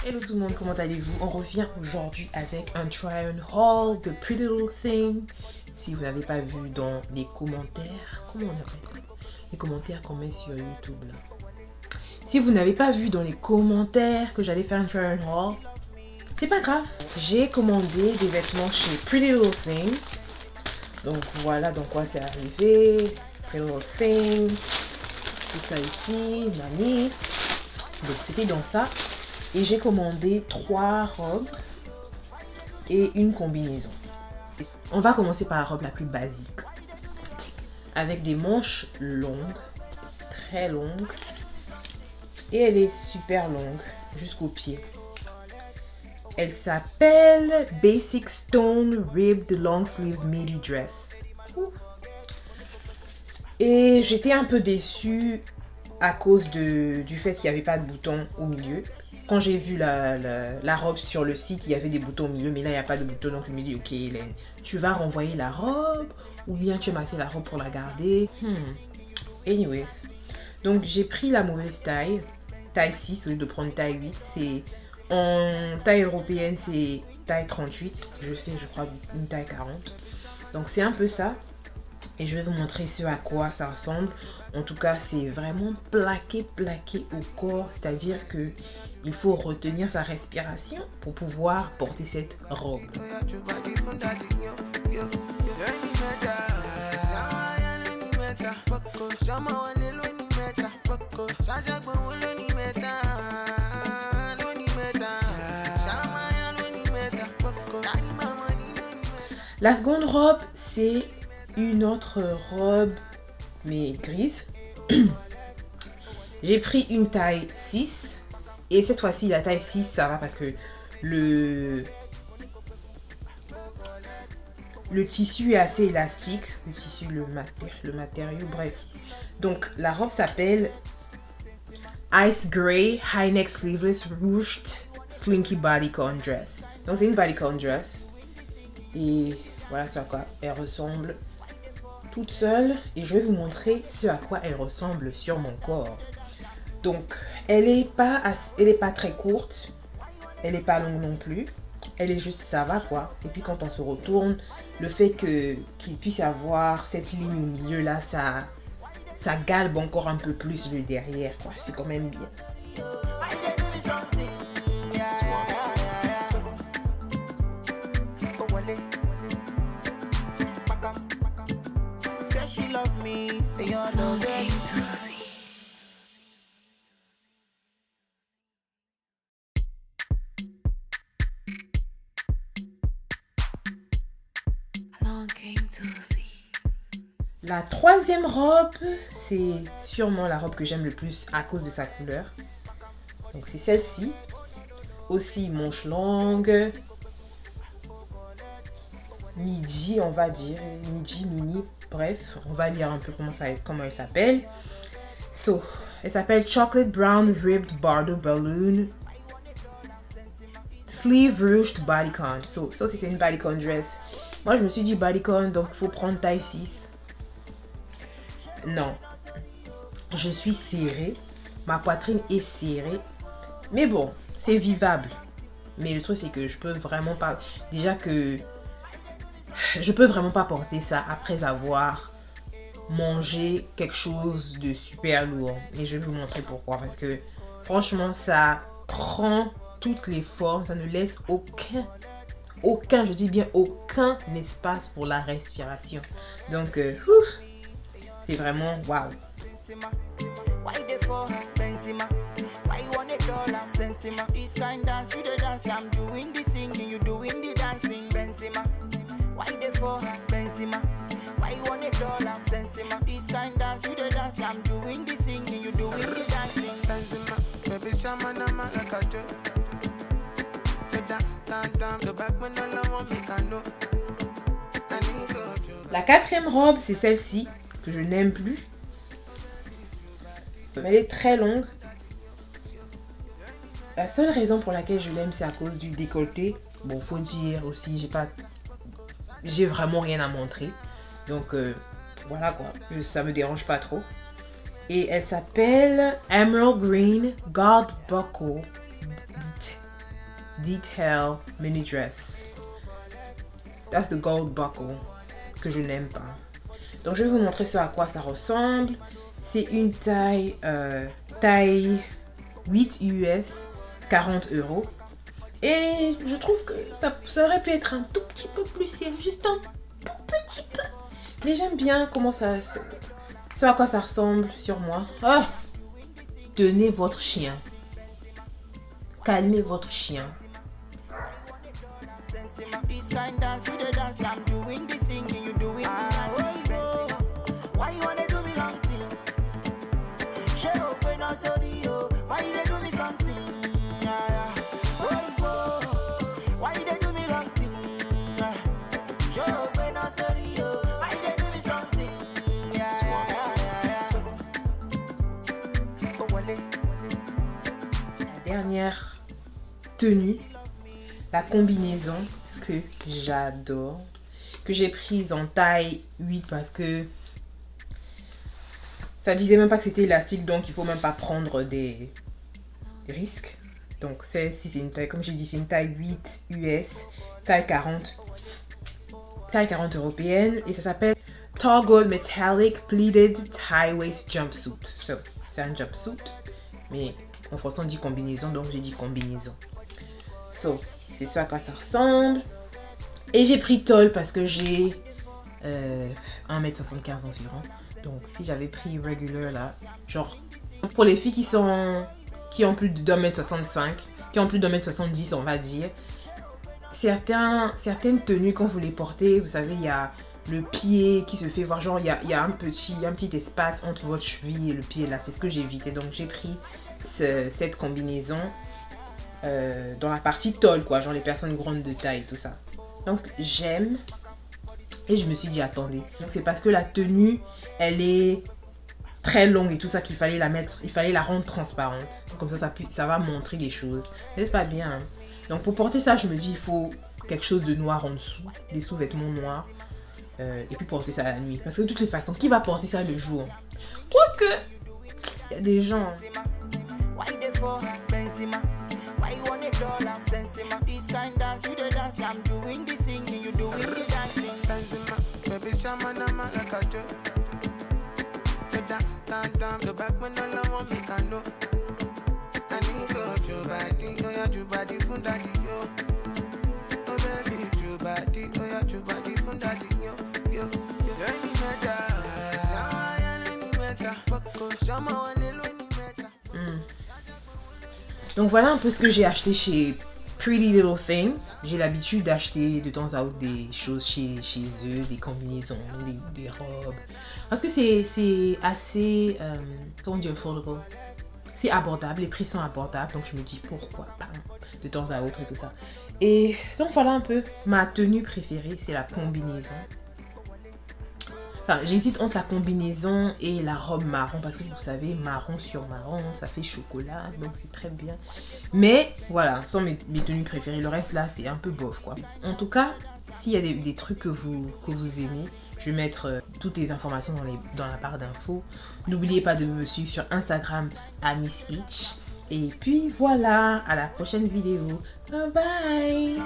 Hello tout le monde, comment allez-vous? On revient aujourd'hui avec un try on haul de Pretty Little Thing. Si vous n'avez pas vu dans les commentaires, comment on appelle ça? Les commentaires qu'on met sur YouTube là. Si vous n'avez pas vu dans les commentaires que j'allais faire un try on haul, c'est pas grave. J'ai commandé des vêtements chez Pretty Little Thing. Donc voilà dans quoi c'est arrivé. Pretty Little Thing. Tout ça ici, mamie. Donc c'était dans ça. Et j'ai commandé 3 robes et une combinaison. On va commencer par la robe la plus basique. Avec des manches longues, très longues. Et elle est super longue, jusqu'au pied. Elle s'appelle Basic Stone Ribbed Long Sleeve Midi Dress. Et j'étais un peu déçue à cause du fait qu'il n'y avait pas de boutons au milieu. Quand j'ai vu la robe sur le site, il y avait des boutons au milieu, mais là il n'y a pas de boutons, donc je me dis ok Hélène, tu vas renvoyer la robe ou bien tu vas masser la robe pour la garder. Anyways, donc j'ai pris la mauvaise taille 6 au lieu de prendre taille 8. C'est en taille européenne, c'est taille 38. Je fais je crois une taille 40. Donc c'est un peu ça. Et je vais vous montrer ce à quoi ça ressemble. En tout cas, c'est vraiment plaqué au corps. C'est-à-dire que il faut retenir sa respiration pour pouvoir porter cette robe. La seconde robe, c'est une autre robe mais grise. J'ai pris une taille 6 et cette fois-ci la taille 6 ça va parce que le tissu est assez élastique, le tissu, le matériau, bref. Donc la robe s'appelle Ice Grey High Neck Sleeveless Ruched Slinky Bodycon Dress. Donc c'est une bodycon dress et voilà ce à quoi elle ressemble toute seule, et je vais vous montrer ce à quoi elle ressemble sur mon corps. Donc elle est pas très courte, elle est pas longue non plus, elle est juste ça va quoi. Et puis quand on se retourne, le fait qu'il puisse avoir cette ligne au milieu là, ça galbe encore un peu plus le derrière quoi, c'est quand même bien. La troisième robe, c'est sûrement la robe que j'aime le plus à cause de sa couleur. Donc c'est celle-ci. Aussi manche longue. Midi, on va dire. Midi, mini. Bref, on va lire un peu comment elle s'appelle. So, elle s'appelle Chocolate Brown Ribbed Bardo Balloon Sleeve Ruched Bodycon. So, ça c'est une bodycon dress. Moi, je me suis dit bodycon, donc il faut prendre taille 6. Non, je suis serrée, ma poitrine est serrée, mais bon, c'est vivable. Mais le truc c'est que je peux vraiment pas, je peux vraiment pas porter ça après avoir mangé quelque chose de super lourd. Et je vais vous montrer pourquoi, parce que franchement ça prend toutes les formes, ça ne laisse aucun, je dis bien aucun espace pour la respiration. Donc c'est vraiment waouh. La quatrième robe, c'est celle-ci que je n'aime plus. Elle est très longue. La seule raison pour laquelle je l'aime, c'est à cause du décolleté. Bon, faut dire aussi, j'ai vraiment rien à montrer. Donc voilà quoi, ça me dérange pas trop. Et elle s'appelle Emerald Green God Buckle Detail Mini Dress. That's the gold buckle que je n'aime pas. Donc je vais vous montrer ce à quoi ça ressemble. C'est une taille 8 US, 40 €. Et je trouve que ça aurait pu être un tout petit peu plus serré, juste un tout petit peu. Mais j'aime bien comment ce à quoi ça ressemble sur moi. Ah, tenez votre chien. Calmez votre chien. La dernière tenue, la combinaison que j'adore, que j'ai prise en taille 8 parce que ça disait même pas que c'était élastique, donc il faut même pas prendre des risques. Donc si c'est une taille, comme j'ai dit, c'est une taille 8 US, taille 40 européenne, et ça s'appelle Toggle Metallic Pleated Tie Waist Jumpsuit. So, c'est un jumpsuit, mais en français on dit combinaison, donc j'ai dit combinaison. So, c'est ça à quoi ça ressemble. Et j'ai pris tall parce que j'ai 1m75 environ. Donc si j'avais pris regular là, genre pour les filles qui ont plus de 1m65, qui ont plus de 1m70 on va dire, certaines tenues quand vous les portez, vous savez, il y a le pied qui se fait voir, genre il y a un petit espace entre votre cheville et le pied là, c'est ce que j'ai évité. Donc j'ai pris cette combinaison dans la partie tall quoi, genre les personnes grandes de taille tout ça. Donc j'aime. Et je me suis dit attendez, donc c'est parce que la tenue elle est très longue et tout ça qu'il fallait la mettre, il fallait la rendre transparente. Comme ça va montrer les choses. C'est pas bien hein. Donc pour porter ça je me dis il faut quelque chose de noir en dessous, des sous-vêtements noirs. Et puis porter ça la nuit. Parce que de toutes les façons, qui va porter ça le jour? Quoique, il y a des gens. Donc voilà un peu ce que j'ai acheté chez Pretty Little Thing. J'ai l'habitude d'acheter de temps à autre des choses chez eux, des combinaisons, des robes. Parce que c'est assez, comment dire, affordable. C'est abordable, les prix sont abordables, donc je me dis pourquoi pas de temps à autre et tout ça. Et donc voilà un peu ma tenue préférée, c'est la combinaison. Enfin, j'hésite entre la combinaison et la robe marron parce que vous savez, marron sur marron, ça fait chocolat, donc c'est très bien. Mais voilà, ce sont mes tenues préférées. Le reste là, c'est un peu bof quoi. En tout cas, s'il y a des trucs que vous aimez, je vais mettre toutes les informations dans la barre d'infos. N'oubliez pas de me suivre sur Instagram à Miss Itch. Et puis voilà, à la prochaine vidéo. Bye bye.